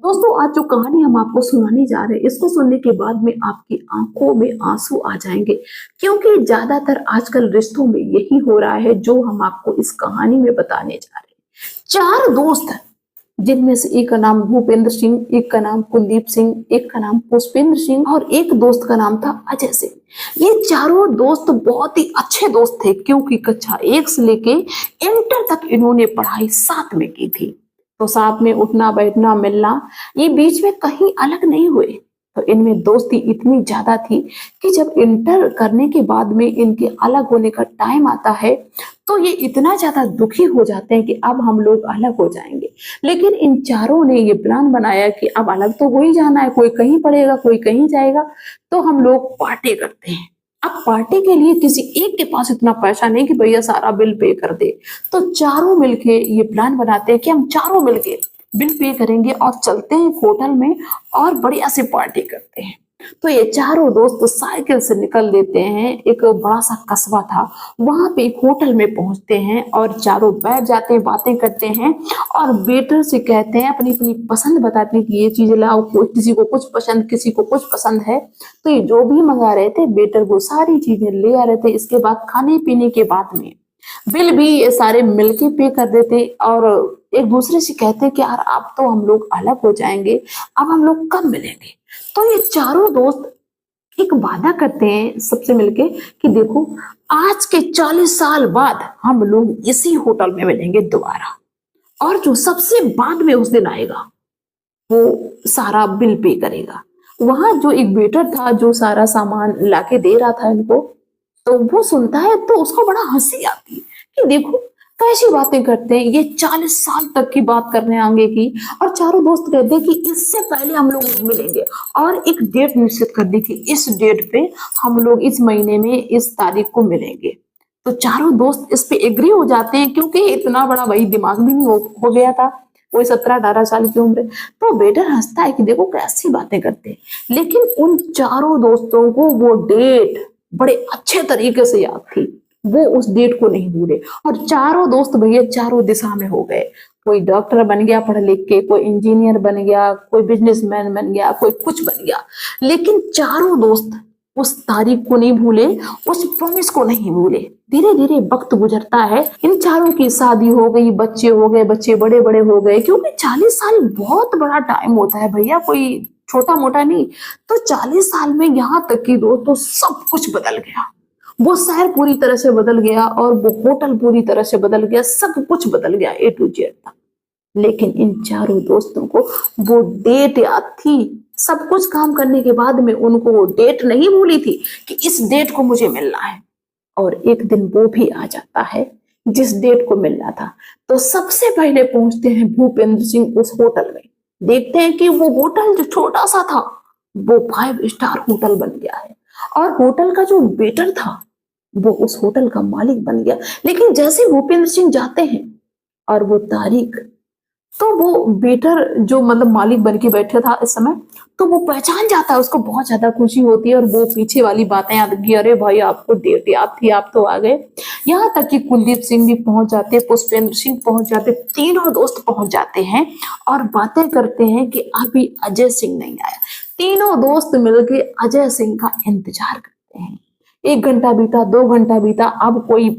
दोस्तों, आज जो कहानी हम आपको सुनाने जा रहे हैं, इसको सुनने के बाद में आपकी आंखों में आंसू आ जाएंगे। क्योंकि ज्यादातर आजकल रिश्तों में यही हो रहा है जो हम आपको इस कहानी में बताने जा रहे हैं। चार दोस्त हैं, जिनमें से एक का नाम भूपेंद्र सिंह, एक का नाम कुलदीप सिंह, एक का नाम पुष्पेंद्र सिंह और एक दोस्त का नाम था अजय सिंह। ये चारों दोस्त बहुत ही अच्छे दोस्त थे, क्योंकि कक्षा 1 से लेके इंटर तक इन्होंने पढ़ाई साथ में की थी। तो साथ में उठना बैठना मिलना, ये बीच में कहीं अलग नहीं हुए। तो इनमें दोस्ती इतनी ज्यादा थी कि जब इंटर करने के बाद में इनके अलग होने का टाइम आता है, तो ये इतना ज्यादा दुखी हो जाते हैं कि अब हम लोग अलग हो जाएंगे। लेकिन इन चारों ने ये प्लान बनाया कि अब अलग तो हो ही जाना है, कोई कहीं पढ़ेगा कोई कहीं जाएगा, तो हम लोग पार्टी करते हैं। अब पार्टी के लिए किसी एक के पास इतना पैसा नहीं कि भैया सारा बिल पे कर दे। तो चारों मिलके ये प्लान बनाते हैं कि हम चारों मिलके बिल पे करेंगे और चलते हैं होटल में और बढ़िया से पार्टी करते हैं। तो ये चारों दोस्त साइकिल से निकल देते हैं। एक बड़ा सा कस्बा था, वहां पे एक होटल में पहुंचते हैं और चारों बैठ जाते हैं, बातें करते हैं और वेटर से कहते हैं, अपनी अपनी पसंद बताते हैं कि ये चीज लाओ। किसी को कुछ पसंद, किसी को कुछ पसंद है। तो ये जो भी मंगा रहे थे, वेटर वो सारी चीजें ले आ रहे थे। इसके बाद खाने पीने के बाद में बिल भी ये सारे मिलके पे कर देते और एक दूसरे से कहते कि यार अब तो हम लोग अलग हो जाएंगे, अब हम लोग कब मिलेंगे। तो ये चारों दोस्त एक वादा करते हैं सबसे मिलके कि देखो, आज के 40 साल बाद हम लोग इसी होटल में मिलेंगे दोबारा, और जो सबसे बाद में उस दिन आएगा वो सारा बिल पे करेगा। वहां जो एक वेटर था जो सारा सामान लाके दे रहा था इनको, तो वो सुनता है तो उसको बड़ा हंसी आती है कि देखो कैसी बातें करते हैं, ये 40 साल तक की बात कर रहे हैं आगे की। और चारों दोस्त कहते हैं कि इससे पहले हम लोग नहीं मिलेंगे, और एक डेट निश्चित कर दी कि इस डेट पे हम लोग इस महीने में इस तारीख को मिलेंगे। तो चारों दोस्त इस पे एग्री हो जाते हैं, क्योंकि इतना बड़ा वही दिमाग भी नहीं हो गया था, कोई 17-18 साल की उम्र है। तो बेटर हंसता है कि देखो कैसी बातें करते हैं। लेकिन उन चारों दोस्तों को वो डेट बड़े अच्छे तरीके से याद थी, वो उस डेट को नहीं भूले। और चारों दोस्त भैया चारों दिशा में हो गए। कोई डॉक्टर बन गया पढ़ लिख के, कोई इंजीनियर बन गया, कोई बिजनेसमैन बन गया, कोई कुछ बन गया। लेकिन चारों दोस्त उस तारीख को नहीं भूले, उस प्रॉमिस को नहीं भूले। धीरे धीरे वक्त गुजरता है, इन चारों की शादी हो गई, बच्चे हो गए, बच्चे बड़े बड़े हो गए। क्योंकि 40 साल बहुत बड़ा टाइम होता है भैया, कोई छोटा मोटा नहीं। तो 40 साल में यहाँ तक कि दोस्तों सब कुछ बदल गया। वो शहर पूरी तरह से बदल गया और वो होटल पूरी तरह से बदल गया, सब कुछ बदल गया A to Z तक। लेकिन इन चारों दोस्तों को वो डेट याद थी। सब कुछ काम करने के बाद में उनको वो डेट नहीं भूली थी कि इस डेट को मुझे मिलना है। और एक दिन वो भी आ जाता है जिस डेट को मिलना था। तो सबसे पहले पहुंचते हैं भूपेंद्र सिंह उस होटल में। देखते हैं कि वो होटल जो छोटा सा था वो 5 स्टार होटल बन गया है, और होटल का जो वेटर था वो उस होटल का मालिक बन गया। लेकिन जैसे भूपेंद्र सिंह जाते हैं और वो तारीख, तो वो वेटर जो मतलब मालिक बन के बैठे था इस समय, तो वो पहचान जाता है, उसको बहुत ज्यादा खुशी होती है और वो पीछे वाली बातें याद की, अरे भाई आपको डेट याद थी, आप तो आ गए। यहाँ तक कि कुलदीप सिंह भी पहुंच जाते, पुष्पेंद्र सिंह पहुंच जाते, तीनों दोस्त पहुंच जाते हैं और बातें करते हैं कि अभी अजय सिंह नहीं आया। तीनों दोस्त मिलके अजय सिंह का इंतजार करते हैं। 1 घंटा बीता, 2 घंटा बीता, अब कोई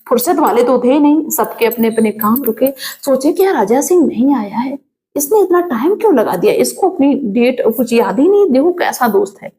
फुर्सत वाले तो थे नहीं, सबके अपने अपने काम रुके। सोचे कि यार अजय सिंह नहीं आया है, इसने इतना टाइम क्यों लगा दिया, इसको अपनी डेट कुछ याद ही नहीं, देखो कैसा दोस्त है।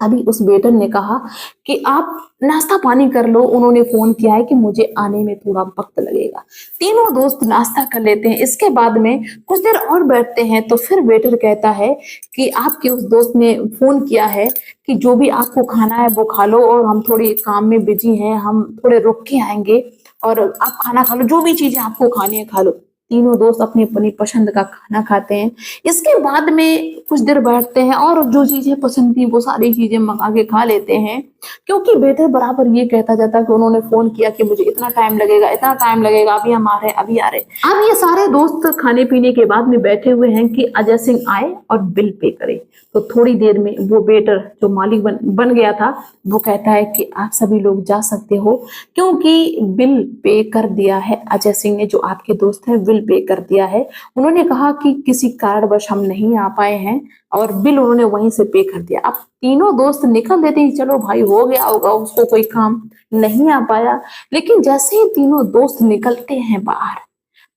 अभी उस वेटर ने कहा कि आप नाश्ता पानी कर लो, उन्होंने फोन किया है कि मुझे आने में थोड़ा वक्त लगेगा। तीनों दोस्त नाश्ता कर लेते हैं। इसके बाद में कुछ देर और बैठते हैं तो फिर वेटर कहता है कि आपके उस दोस्त ने फोन किया है कि जो भी आपको खाना है वो खा लो, और हम थोड़ी काम में बिजी हैं, हम थोड़े रुक के आएंगे और आप खाना खा लो, जो भी चीजें आपको खानी है खा लो। तीनों दोस्त अपनी अपनी पसंद का खाना खाते हैं। इसके बाद में कुछ देर बैठते हैं और जो चीजें पसंद थी वो सारी चीजें मंगा के खा लेते हैं, क्योंकि वेटर बराबर ये कहता जाता कि उन्होंने फोन किया कि मुझे इतना टाइम लगेगा, इतना टाइम लगेगा, अभी हम आ रहे हैं, अभी आ रहे हैं। अब ये सारे दोस्त खाने पीने के बाद में बैठे हुए हैं कि अजय सिंह आए और बिल पे करे। तो थोड़ी देर में वो वेटर जो मालिक बन गया था वो कहता है कि आप सभी लोग जा सकते हो, क्योंकि बिल पे कर दिया है अजय सिंह ने, जो आपके दोस्त है बिल बिल पे कर दिया है। उन्होंने कहा कि किसी कारणवश हम नहीं आ पाए हैं और बिल उन्होंने वहीं से पे कर दिया। अब तीनों दोस्त निकल देते हैं, चलो भाई हो गया होगा उसको कोई काम, नहीं आ पाया। लेकिन जैसे ही तीनों दोस्त निकलते हैं बाहर,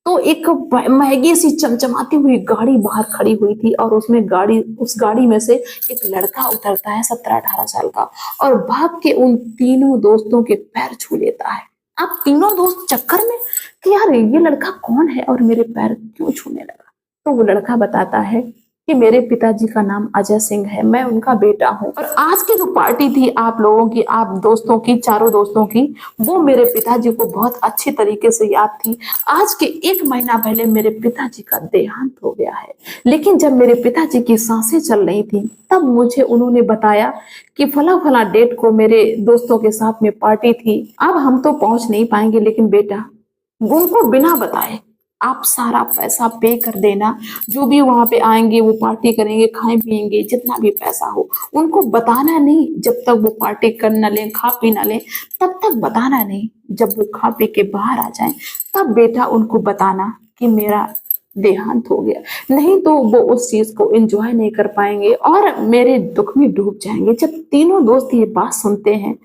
तो एक महंगी सी चमचमाती हुई गाड़ी बाहर खड़ी हुई थी और उस गाड़ी में से एक लड़का उतरता है 17-18 साल का और भाग के उन तीनों दोस्तों के पैर छू लेता है। अब तीनों दोस्त चक्कर में कि यार ये लड़का कौन है और मेरे पैर क्यों छूने लगा। तो वो लड़का बताता है कि मेरे पिताजी का नाम अजय सिंह है, मैं उनका बेटा हूँ और आज की जो पार्टी थी आप लोगों की, आप दोस्तों की, चारों दोस्तों की, वो मेरे पिताजी को बहुत अच्छी तरीके से याद थी। आज के 1 महीना पहले मेरे पिताजी का देहांत हो गया है, लेकिन जब मेरे पिताजी की सांसें चल रही थी तब मुझे उन्होंने बताया कि फला फला डेट को मेरे दोस्तों के साथ में पार्टी थी। अब हम तो पहुंच नहीं पाएंगे, लेकिन बेटा उनको बिना बताए आप सारा पैसा पे कर देना, जो भी वहां पे आएंगे वो पार्टी करेंगे, खाएं पिएंगे, जितना भी पैसा हो उनको बताना नहीं। जब तक वो पार्टी कर ना लें, खा पी ना लें, तब तक बताना नहीं। जब वो खा पी के बाहर आ जाएं तब बेटा उनको बताना कि मेरा देहांत हो गया, नहीं तो वो उस चीज को एंजॉय नहीं कर पाएंगे और मेरे दुख में डूब जाएंगे। जब तीनों दोस्त ये बात सुनते हैं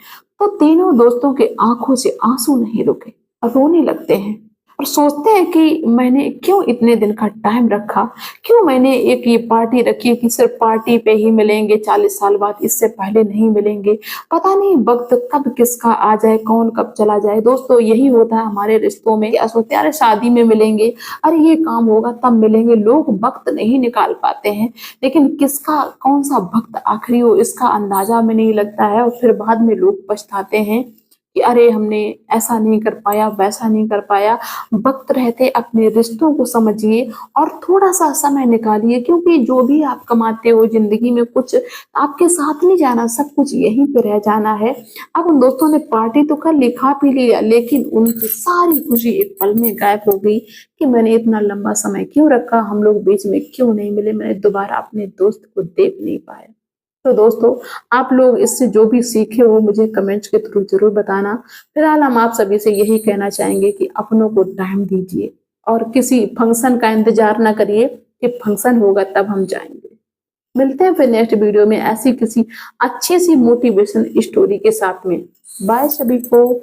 तो तीनों दोस्तों के आंखों से आंसू नहीं रुके और रोने लगते हैं और सोचते हैं कि मैंने क्यों इतने दिन का टाइम रखा, क्यों मैंने एक ये पार्टी रखी कि सिर्फ पार्टी पे ही मिलेंगे 40 साल बाद, इससे पहले नहीं मिलेंगे। पता नहीं वक्त कब किसका आ जाए, कौन कब चला जाए। दोस्तों यही होता है हमारे रिश्तों में, क्या सोचते हैं अरे शादी में मिलेंगे, अरे ये काम होगा तब मिलेंगे। लोग वक्त नहीं निकाल पाते हैं, लेकिन किसका कौन सा वक्त आखिरी हो इसका अंदाजा में नहीं लगता है और फिर बाद में लोग पछताते हैं कि अरे हमने ऐसा नहीं कर पाया, वैसा नहीं कर पाया। वक्त रहते अपने रिश्तों को समझिए और थोड़ा सा समय निकालिए, क्योंकि जो भी आप कमाते हो जिंदगी में कुछ आपके साथ नहीं जाना, सब कुछ यहीं पे रह जाना है। अब उन दोस्तों ने पार्टी तो कर ली, खा पी लिया, लेकिन उनकी सारी खुशी एक पल में गायब हो गई कि मैंने इतना लंबा समय क्यों रखा, हम लोग बीच में क्यों नहीं मिले, मैंने दोबारा अपने दोस्त को देख नहीं पाया। तो दोस्तों आप लोग इससे जो भी सीखे हो मुझे कमेंट्स के थ्रू जरूर बताना। फिलहाल हम आप सभी से यही कहना चाहेंगे कि अपनों को टाइम दीजिए और किसी फंक्शन का इंतजार ना करिए कि फंक्शन होगा तब हम जाएंगे। मिलते हैं फिर नेक्स्ट वीडियो में ऐसी किसी अच्छी सी मोटिवेशन स्टोरी के साथ में। बाय सभी को।